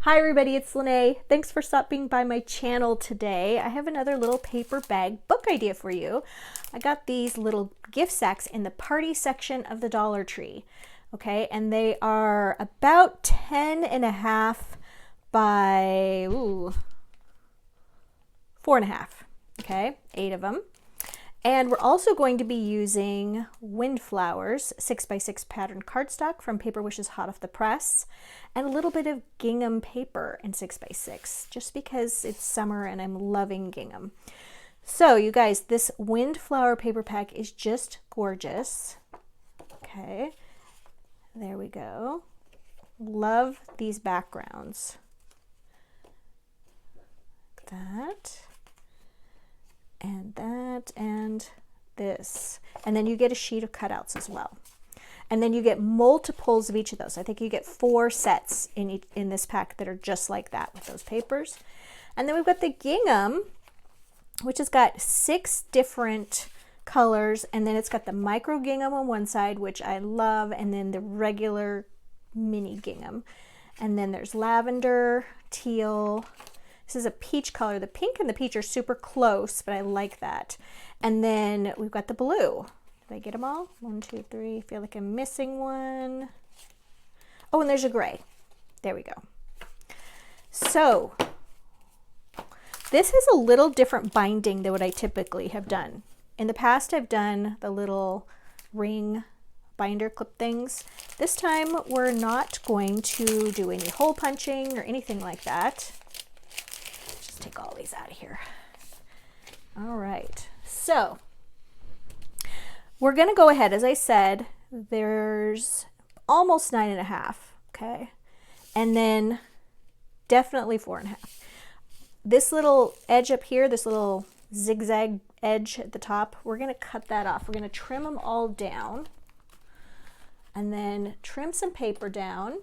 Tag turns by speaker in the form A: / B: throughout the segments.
A: Hi everybody, it's Lene. Thanks for stopping by my channel today. I have another little paper bag book idea for you. I got these little gift sacks in the party section of the Dollar Tree. Okay, and they are about 10.5 by 4.5. Okay, 8 of them. And we're also going to be using Windflowers 6x6 pattern cardstock from Paper Wishes Hot Off the Press, and a little bit of gingham paper in 6x6, just because it's summer and I'm loving gingham. So you guys, this Windflower paper pack is just gorgeous. Okay, there we go. Love these backgrounds. Like that. And that and this, and then you get a sheet of cutouts as well, and then you get multiples of each of those. I think you get 4 sets in this pack that are just like that with those papers. And then we've got the gingham, which has got 6 different colors, and then it's got the micro gingham on one side, which I love, and then the regular mini gingham, and then there's lavender, teal. This is a peach color. The pink and the peach are super close, but I like that. And then we've got the blue. Did I get them all? 1, 2, 3. I feel like I'm missing one. Oh, and there's a gray. There we go. So this is a little different binding than what I typically have done. In the past, I've done the little ring binder clip things. This time, we're not going to do any hole punching or anything like that. Take all these out of here. All right, so we're going to go ahead. As I said, there's almost 9.5, okay, and then definitely 4.5. This little edge up here, this little zigzag edge at the top, we're going to cut that off. We're going to trim them all down, and then trim some paper down.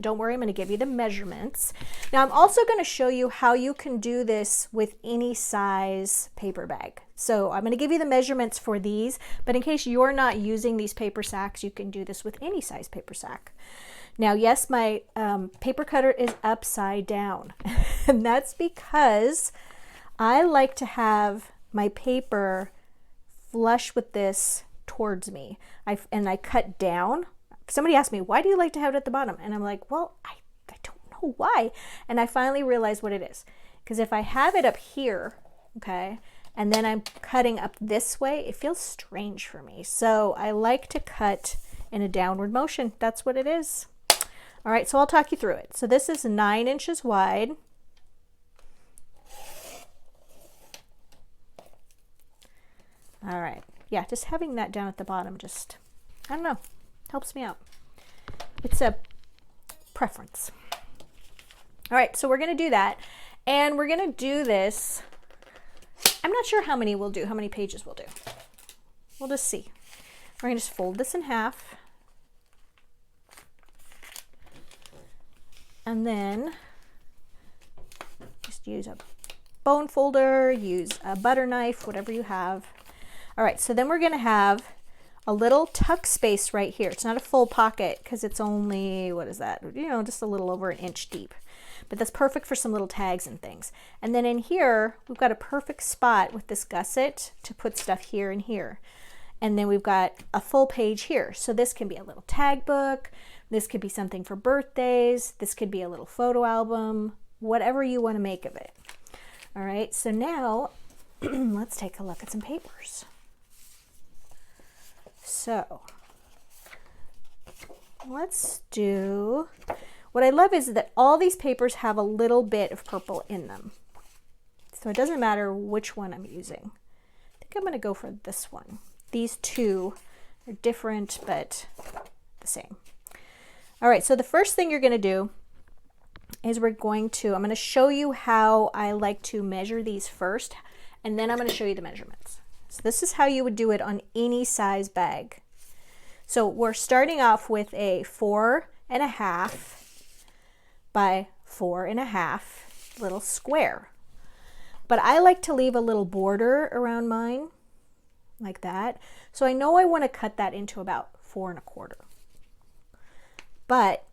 A: Don't worry, I'm going to give you the measurements. Now I'm also going to show you how you can do this with any size paper bag. So I'm going to give you the measurements for these, but in case you're not using these paper sacks, you can do this with any size paper sack. Now, yes, my paper cutter is upside down, and that's because I like to have my paper flush with this towards me. And I cut down. Somebody asked me, why do you like to have it at the bottom? And I'm like, well, I don't know why. And I finally realized what it is. Because if I have it up here, okay, and then I'm cutting up this way, it feels strange for me. So I like to cut in a downward motion. That's what it is. All right, so I'll talk you through it. So this is 9 inches wide. All right, yeah, just having that down at the bottom just, I don't know, helps me out. It's a preference. All right, so we're going to do that, and we're going to do this. I'm not sure how many we'll do, how many pages we'll do. We'll just see. We're going to just fold this in half, and then just use a bone folder, use a butter knife, whatever you have. All right, so then we're going to have a little tuck space right here. It's not a full pocket because it's only, what is that? You know, just a little over an inch deep. But that's perfect for some little tags and things. And then in here, we've got a perfect spot with this gusset to put stuff here and here. And then we've got a full page here. So this can be a little tag book. This could be something for birthdays. This could be a little photo album, whatever you want to make of it. All right, so now let's take a look at some papers. So let's do, what I love is that all these papers have a little bit of purple in them. So it doesn't matter which one I'm using. I think I'm going to go for this one. These two are different, but the same. All right, so the first thing you're going to do is I'm going to show you how I like to measure these first, and then I'm going to show you the measurements. So this is how you would do it on any size bag. So we're starting off with a 4.5 by 4.5 little square. But I like to leave a little border around mine, like that. So I know I want to cut that into about 4 1/4. But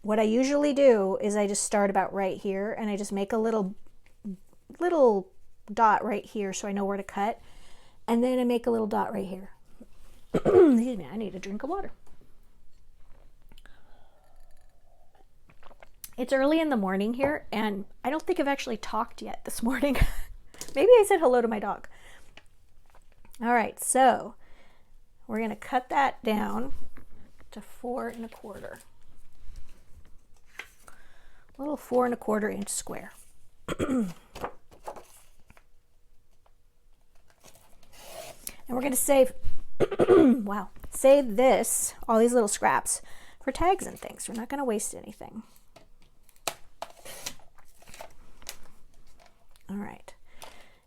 A: what I usually do is I just start about right here and I just make a little dot right here so I know where to cut. And then I make a little dot right here. Excuse me, I need a drink of water. It's early in the morning here, and I don't think I've actually talked yet this morning. Maybe I said hello to my dog. All right, so we're going to cut that down to 4 1/4. Little 4 1/4 inch square. And we're going to save, wow, save this, all these little scraps for tags and things. We're not going to waste anything. All right.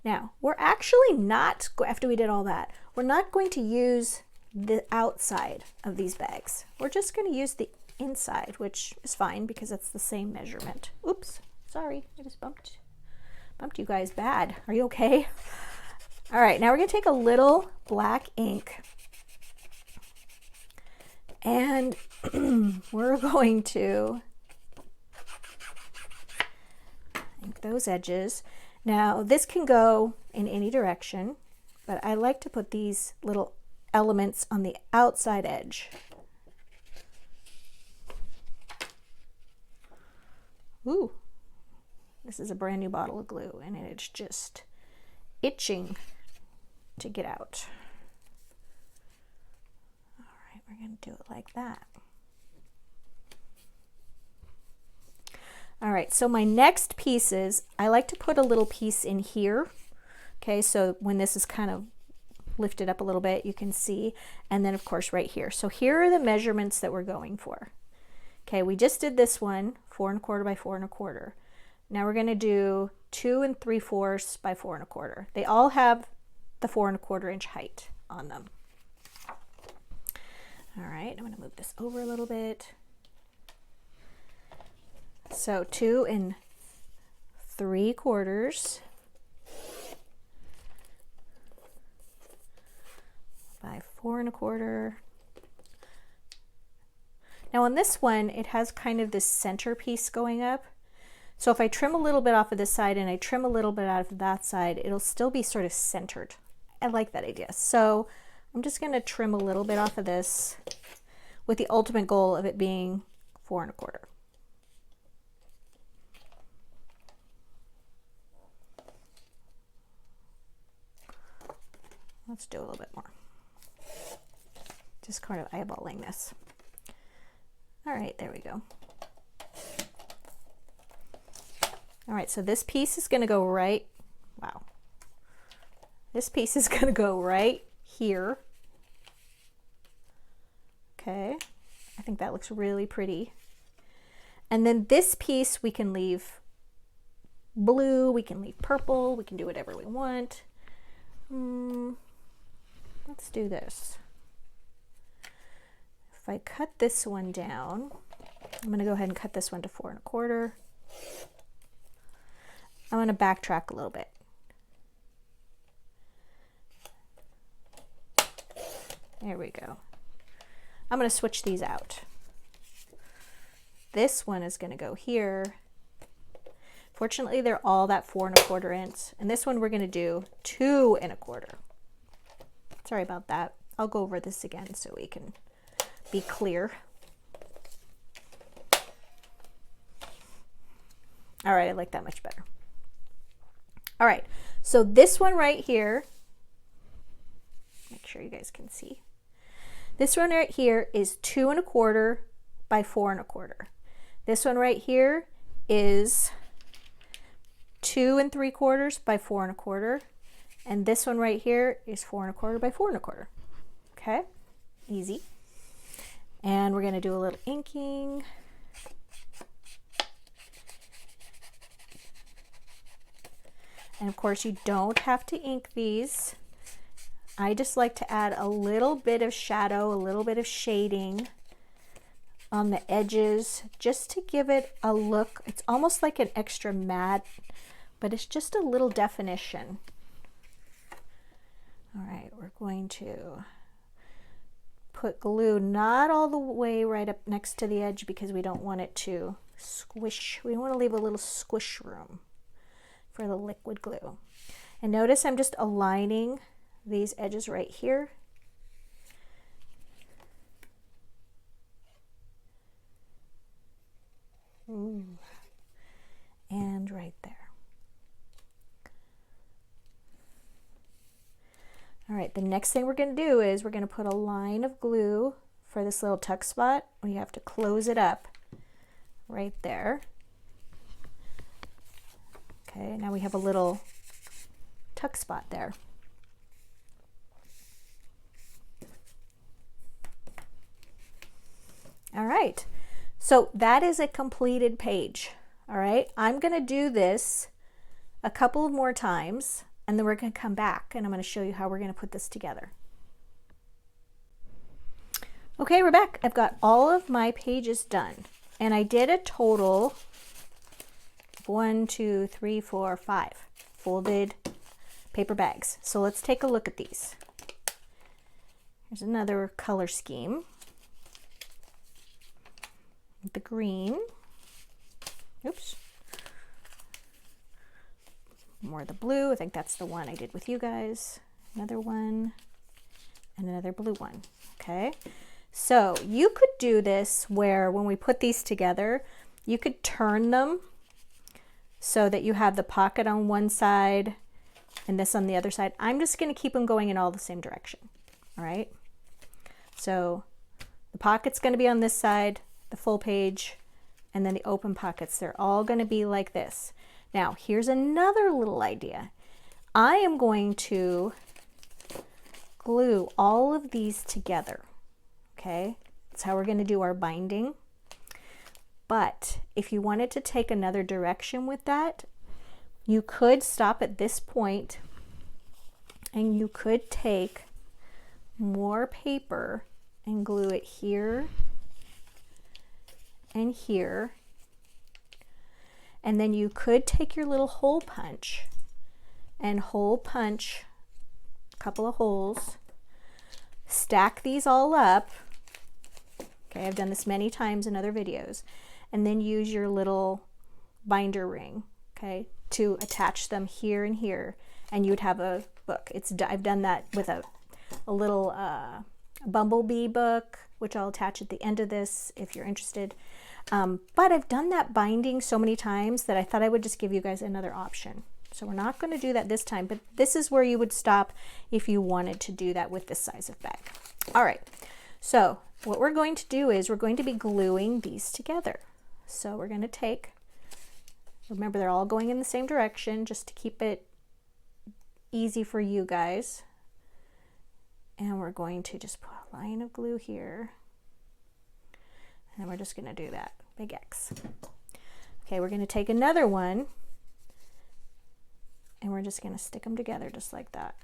A: Now, we're actually not, after we did all that, we're not going to use the outside of these bags. We're just going to use the inside, which is fine because it's the same measurement. Oops, sorry, I just bumped you guys bad. Are you okay? All right, now we're going to take a little black ink and we're going to ink those edges. Now, this can go in any direction, but I like to put these little elements on the outside edge. Ooh, this is a brand new bottle of glue, and it's just itching to get out. All right, we're going to do it like that. All right, so my next pieces, I like to put a little piece in here. Okay, so when this is kind of lifted up a little bit, you can see, and then of course right here. So here are the measurements that we're going for. Okay, we just did this one, 4 1/4 by 4 1/4. Now we're going to do 2 3/4 by 4 1/4. They all have the 4 1/4 inch height on them. All right, I'm going to move this over a little bit. So 2 3/4 by 4 1/4. Now on this one, it has kind of this center piece going up. So if I trim a little bit off of this side and I trim a little bit out of that side, it'll still be sort of centered. I like that idea. So I'm just going to trim a little bit off of this with the ultimate goal of it being 4 1/4. Let's do a little bit more. Just kind of eyeballing this. All right, there we go. All right, so this piece is going to go right, wow. This piece is going to go right here. Okay, I think that looks really pretty. And then this piece we can leave blue, we can leave purple, we can do whatever we want. Let's do this. If I cut this one down, I'm going to go ahead and cut this one to 4 1/4. I'm going to backtrack a little bit. There we go. I'm going to switch these out. This one is going to go here. Fortunately, they're all that 4 1/4 inch. And this one we're going to do 2 1/4. Sorry about that. I'll go over this again so we can be clear. All right, I like that much better. All right, so this one right here, make sure you guys can see. This one right here is 2 1/4 by 4 1/4. This one right here is 2 3/4 by 4 1/4. And this one right here is 4 1/4 by 4 1/4. Okay, easy. And we're going to do a little inking. And of course, you don't have to ink these. I just like to add a little bit of shadow, a little bit of shading on the edges, just to give it a look. It's almost like an extra matte, but it's just a little definition. All right, we're going to put glue not all the way right up next to the edge because we don't want it to squish. We want to leave a little squish room for the liquid glue. And notice I'm just aligning these edges right here. Ooh. And right there. All right, the next thing we're going to do is we're going to put a line of glue for this little tuck spot. We have to close it up right there. Okay, now we have a little tuck spot there. All right, so that is a completed page. All right, I'm going to do this a couple of more times, and then we're going to come back and I'm going to show you how we're going to put this together. Okay, we're back. I've got all of my pages done, and I did a total of 1, 2, 3, 4, 5 folded paper bags. So let's take a look at these. Here's another color scheme. The green. Oops. More of the blue. I think that's the one I did with you guys. Another one and another blue one. Okay. So you could do this where when we put these together, you could turn them so that you have the pocket on one side and this on the other side. I'm just going to keep them going in all the same direction. All right. So the pocket's going to be on this side, the full page, and then the open pockets. They're all going to be like this. Now, here's another little idea. I am going to glue all of these together. Okay, that's how we're going to do our binding. But if you wanted to take another direction with that, you could stop at this point and you could take more paper and glue it here and here. And then you could take your little hole punch and hole punch a couple of holes, stack these all up. Okay, I've done this many times in other videos, and then use your little binder ring, okay, to attach them here and here, and you'd have a book. I've done that with a little bumblebee book, which I'll attach at the end of this if you're interested. But I've done that binding so many times that I thought I would just give you guys another option. So we're not going to do that this time, but this is where you would stop if you wanted to do that with this size of bag. All right, so what we're going to do is we're going to be gluing these together. So we're going to take, remember they're all going in the same direction just to keep it easy for you guys. And we're going to just put a line of glue here. And we're just going to do that, big X. Okay, we're going to take another one and we're just going to stick them together just like that.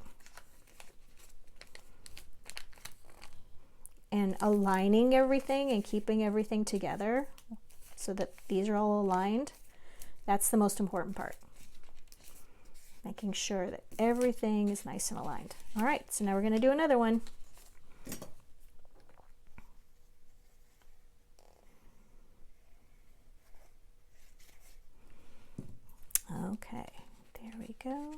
A: And aligning everything and keeping everything together so that these are all aligned, that's the most important part. Making sure that everything is nice and aligned. All right, so now we're going to do another one. Okay, there we go.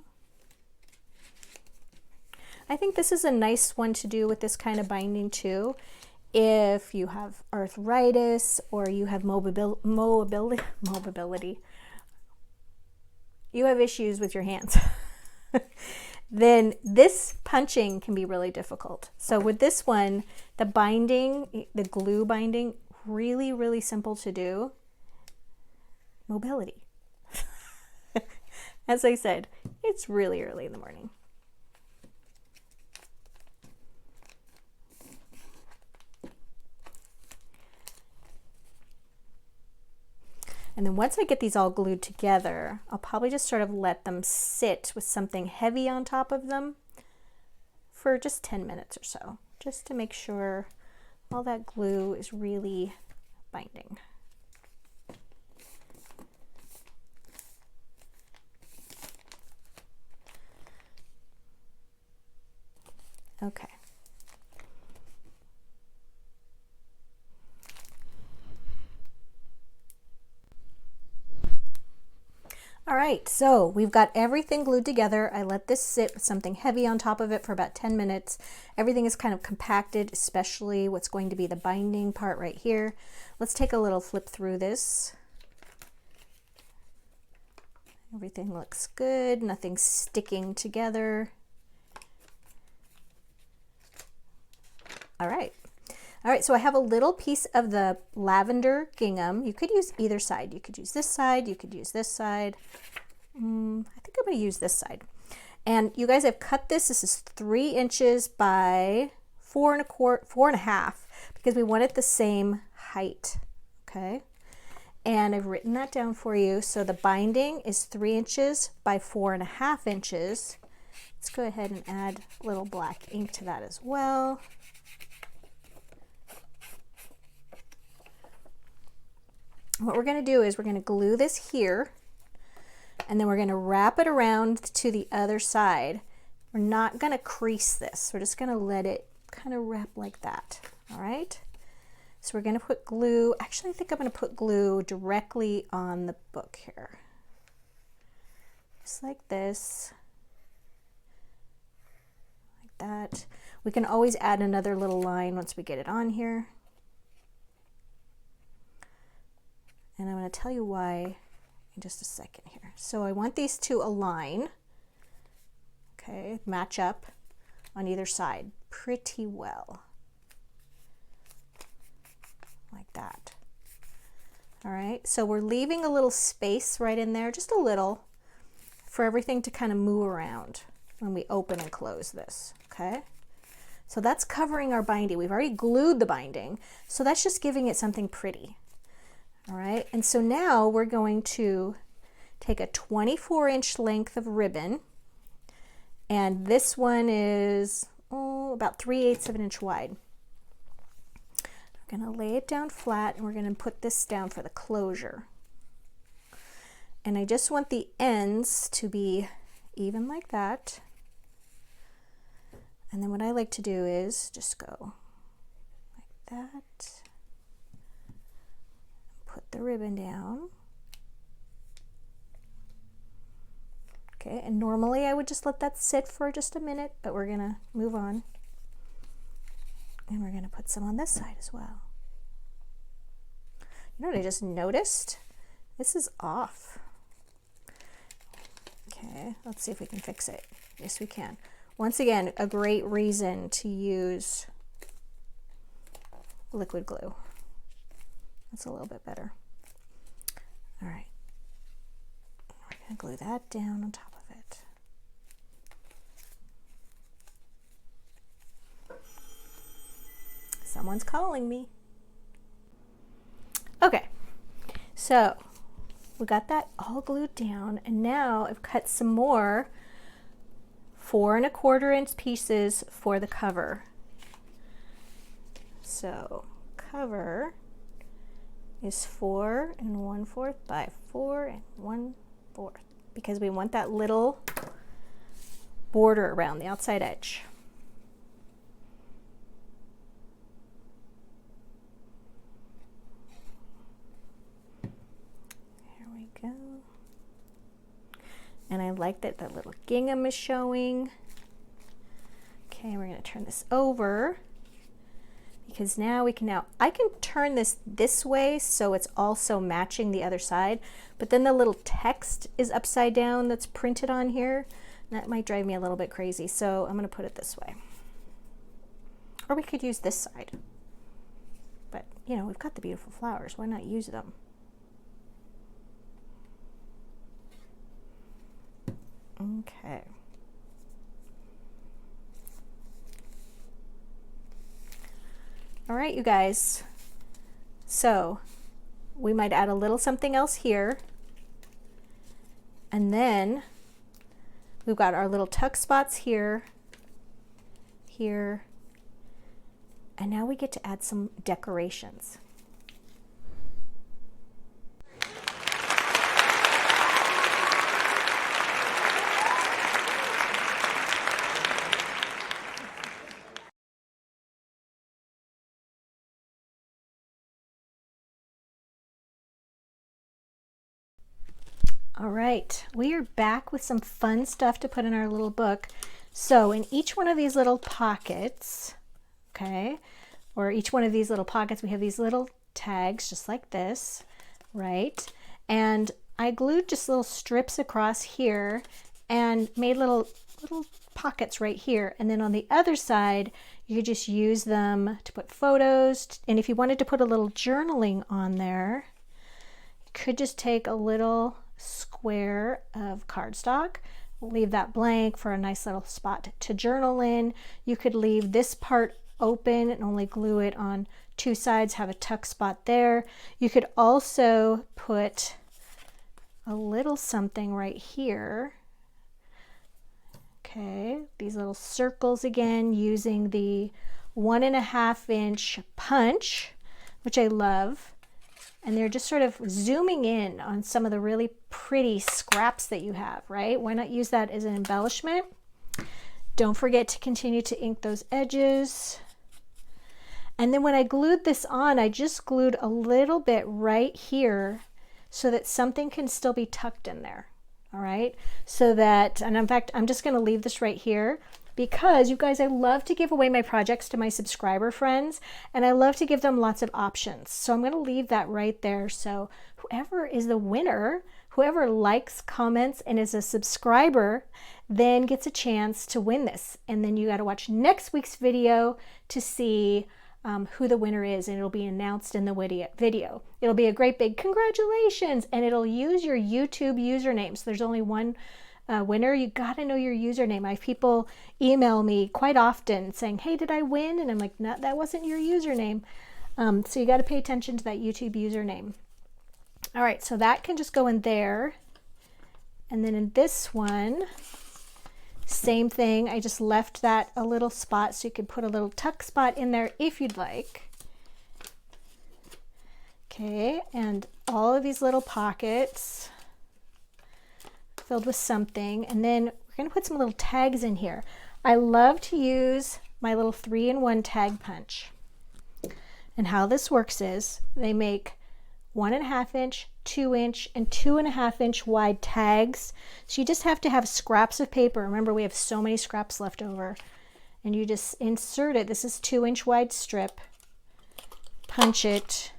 A: I think this is a nice one to do with this kind of binding too. If you have arthritis or you have mobility, you have issues with your hands, then this punching can be really difficult. So with this one, the binding, the glue binding, really, really simple to do. Mobility. As I said, it's really early in the morning. And then once I get these all glued together, I'll probably just sort of let them sit with something heavy on top of them for just 10 minutes or so, just to make sure all that glue is really binding. Okay. All right, so we've got everything glued together. I let this sit with something heavy on top of it for about 10 minutes. Everything is kind of compacted, especially what's going to be the binding part right here. Let's take a little flip through this. Everything looks good, nothing's sticking together. All right. All right, so I have a little piece of the lavender gingham. You could use either side. You could use this side, you could use this side. I think I'm gonna use this side. And you guys, I've cut this. This is 3 inches by 4.25, because we want it the same height, okay? And I've written that down for you. So the binding is 3 inches by 4.5 inches. Let's go ahead and add a little black ink to that as well. What we're going to do is we're going to glue this here, and then we're going to wrap it around to the other side. We're not going to crease this. We're just going to let it kind of wrap like that. All right. So we're going to put glue. Actually, I think I'm going to put glue directly on the book here. Just like this. Like that. We can always add another little line once we get it on here. And I'm going to tell you why in just a second here. So I want these to align, okay, match up on either side pretty well, like that. All right, so we're leaving a little space right in there, just a little, for everything to kind of move around when we open and close this, okay? So that's covering our binding. We've already glued the binding, so that's just giving it something pretty. All right, and so now we're going to take a 24-inch length of ribbon, and this one is about 3/8 of an inch wide. We're going to lay it down flat, and we're going to put this down for the closure. And I just want the ends to be even like that. And then what I like to do is just go like that. Put the ribbon down. Okay, and normally I would just let that sit for just a minute, but we're gonna move on. And we're gonna put some on this side as well. You know what I just noticed? This is off. Okay, let's see if we can fix it. Yes, we can. Once again, a great reason to use liquid glue. That's a little bit better. All right, we're gonna glue that down on top of it. Someone's calling me. Okay, so we got that all glued down, and now I've cut some more 4.25-inch pieces for the cover. So cover is 4 1/4 by 4 1/4, because we want that little border around the outside edge. There we go. And I like that that little gingham is showing. Okay, we're going to turn this over, because now I can turn this way so it's also matching the other side, but then the little text is upside down that's printed on here. That might drive me a little bit crazy, so I'm going to put it this way. Or we could use this side. But, you know, we've got the beautiful flowers. Why not use them? Okay. All right, you guys. So we might add a little something else here. And then we've got our little tuck spots here, here, and now we get to add some decorations. All right, we are back with some fun stuff to put in our little book. So in each one of these little pockets, okay, or each one of these little pockets, we have these little tags just like this, right? And I glued just little strips across here and made little pockets right here. And then on the other side, you could just use them to put photos. And if you wanted to put a little journaling on there, you could just take a little square of cardstock, leave that blank for a nice little spot to journal in. You could leave this part open and only glue it on two sides, have a tuck spot there. You could also put a little something right here. Okay, these little circles again, using the 1.5 inch punch, which I love. And they're just sort of zooming in on some of the really pretty scraps that you have, right? Why not use that as an embellishment? Don't forget to continue to ink those edges. And then when I glued this on, I just glued a little bit right here so that something can still be tucked in there, all right? So that, and in fact, I'm just gonna leave this right here, because you guys, I love to give away my projects to my subscriber friends, and I love to give them lots of options. So I'm going to leave that right there. So whoever is the winner, whoever likes, comments, and is a subscriber, then gets a chance to win this. And then you got to watch next week's video to see who the winner is, and it'll be announced in the video. It'll be a great big congratulations, and it'll use your YouTube username. So there's only one winner. You got to know your username. I have people email me quite often saying, hey, did I win? And I'm like, no, that wasn't your username. So you got to pay attention to that YouTube username. All right, so that can just go in there. And then in this one, same thing. I just left that a little spot so you could put a little tuck spot in there if you'd like. Okay, and all of these little pockets filled with something, and then we're going to put some little tags in here. I love to use my little 3-in-1 tag punch, and how this works is they make 1.5 inch, 2 inch, and 2.5 inch wide tags. So you just have to have scraps of paper. Remember, we have so many scraps left over, and you just insert it. This is 2-inch wide strip, punch it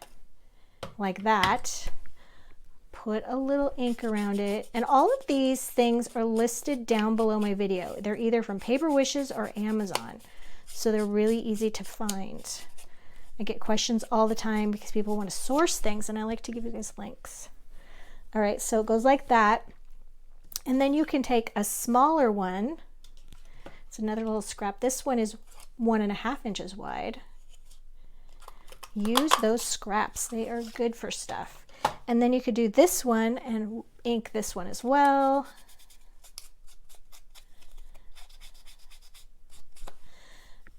A: like that, put a little ink around it, and all of these things are listed down below my video. They're either from Paper Wishes or Amazon, so they're really easy to find. I get questions all the time because people want to source things, and I like to give you guys links. All right, so it goes like that, and then you can take a smaller one. It's another little scrap. This one is 1.5 inches wide. Use those scraps. They are good for stuff. And then you could do this one and ink this one as well.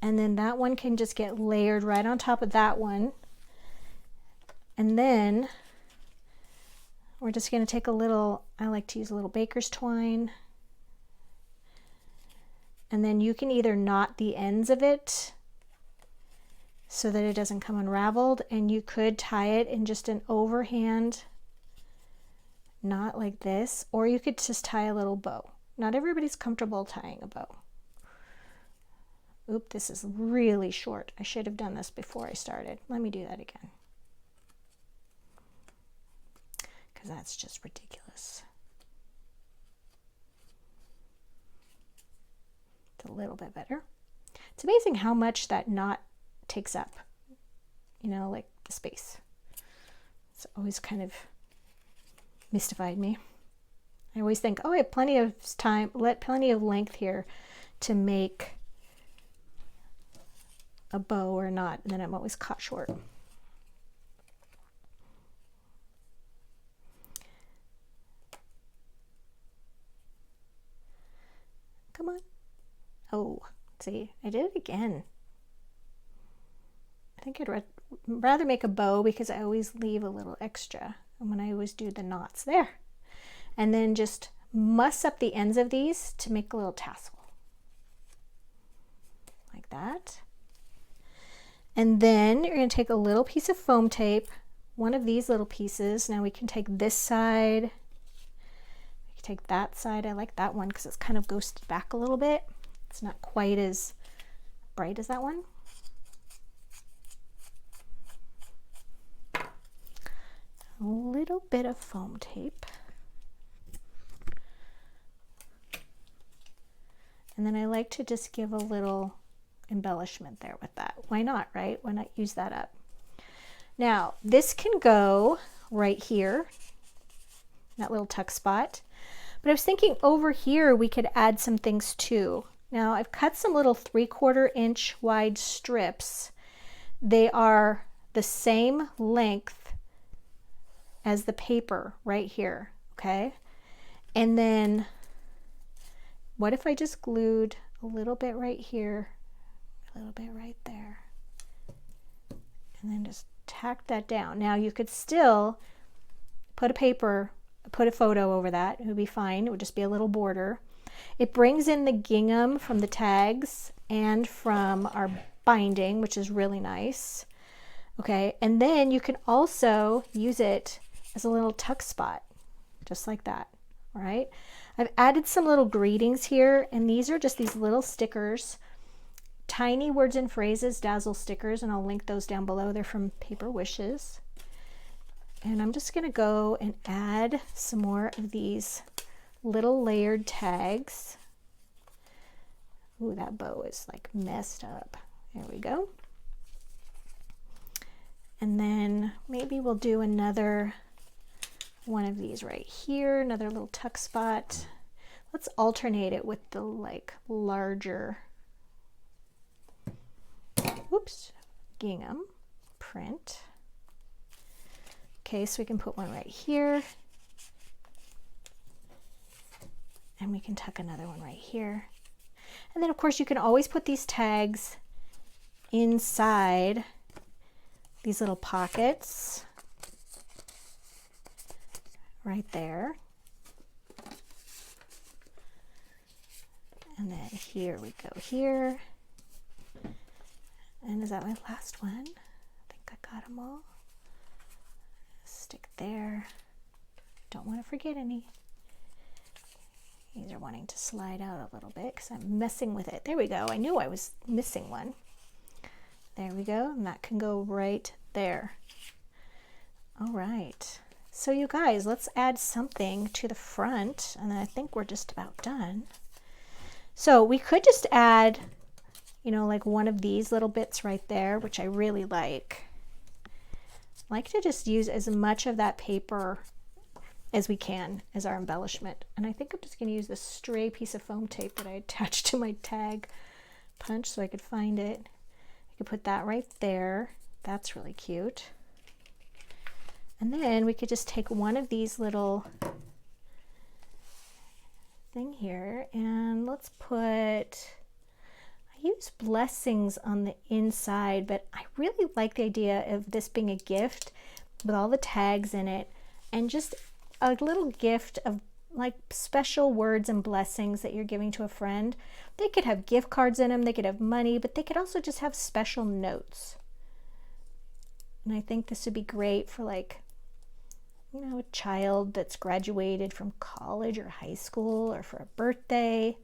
A: And then that one can just get layered right on top of that one. And then we're just going to take a little, I like to use a little baker's twine. And then you can either knot the ends of it so that it doesn't come unraveled, and you could tie it in just an overhand knot like this, or you could just tie a little bow. Not everybody's comfortable tying a bow. Oop, this is really short. I should have done this before I started. Let me do that again, because that's just ridiculous. It's a little bit better. It's amazing how much that knot takes up, you know, like the space. It's always kind of mystified me. I always think, oh, I have plenty of time, plenty of length here to make a bow or not, and then I'm always caught short. Come on. Oh, see, I did it again. I think I'd rather make a bow because I always leave a little extra, and when I always do the knots there. And then just muss up the ends of these to make a little tassel. Like that. And then you're going to take a little piece of foam tape, one of these little pieces. Now we can take this side take that side. I like that one because it's kind of ghosted back a little bit. It's not quite as bright as that one. A little bit of foam tape. And then I like to just give a little embellishment there with that. Why not, right? Why not use that up? Now, this can go right here, that little tuck spot. But I was thinking over here we could add some things too. Now, I've cut some little 3/4 inch wide strips. They are the same length as the paper right here, okay? And then what if I just glued a little bit right here, a little bit right there, and then just tack that down. Now you could still put a photo over that. It would be fine. It would just be a little border. It brings in the gingham from the tags and from our binding, which is really nice. Okay, and then you can also use it as a little tuck spot, just like that. All right. I've added some little greetings here, and these are just these little stickers, tiny words and phrases, Dazzle stickers, and I'll link those down below. They're from Paper Wishes. And I'm just going to go and add some more of these little layered tags. Ooh, that bow is like messed up. There we go. And then maybe we'll do another one of these right here, another little tuck spot. Let's alternate it with the like larger, oops, gingham print. Okay, so we can put one right here. And we can tuck another one right here. And then of course you can always put these tags inside these little pockets right there. And then here we go here. And is that my last one? I think I got them all. Stick there. Don't want to forget any. These are wanting to slide out a little bit because I'm messing with it. There we go. I knew I was missing one. There we go. And that can go right there. All right. So you guys, let's add something to the front, and then I think we're just about done. So we could just add, you know, like one of these little bits right there, which I really like. I like to just use as much of that paper as we can as our embellishment. And I think I'm just going to use this stray piece of foam tape that I attached to my tag punch so I could find it. I could put that right there. That's really cute. And then we could just take one of these little thing here and let's put, I use blessings on the inside, but I really like the idea of this being a gift with all the tags in it and just a little gift of like special words and blessings that you're giving to a friend. They could have gift cards in them, they could have money, but they could also just have special notes. And I think this would be great for like, you know, a child that's graduated from college or high school, or for a birthday,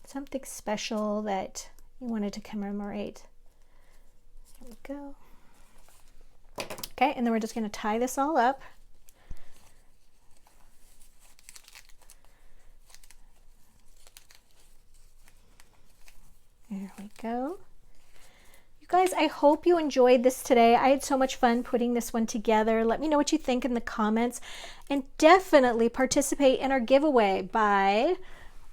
A: something special that you wanted to commemorate. There we go. Okay, and then we're just going to tie this all up. There we go. Guys, I hope you enjoyed this today. I had so much fun putting this one together. Let me know what you think in the comments, and definitely participate in our giveaway by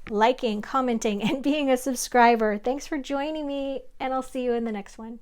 A: liking, commenting, and being a subscriber. Thanks for joining me, and I'll see you in the next one.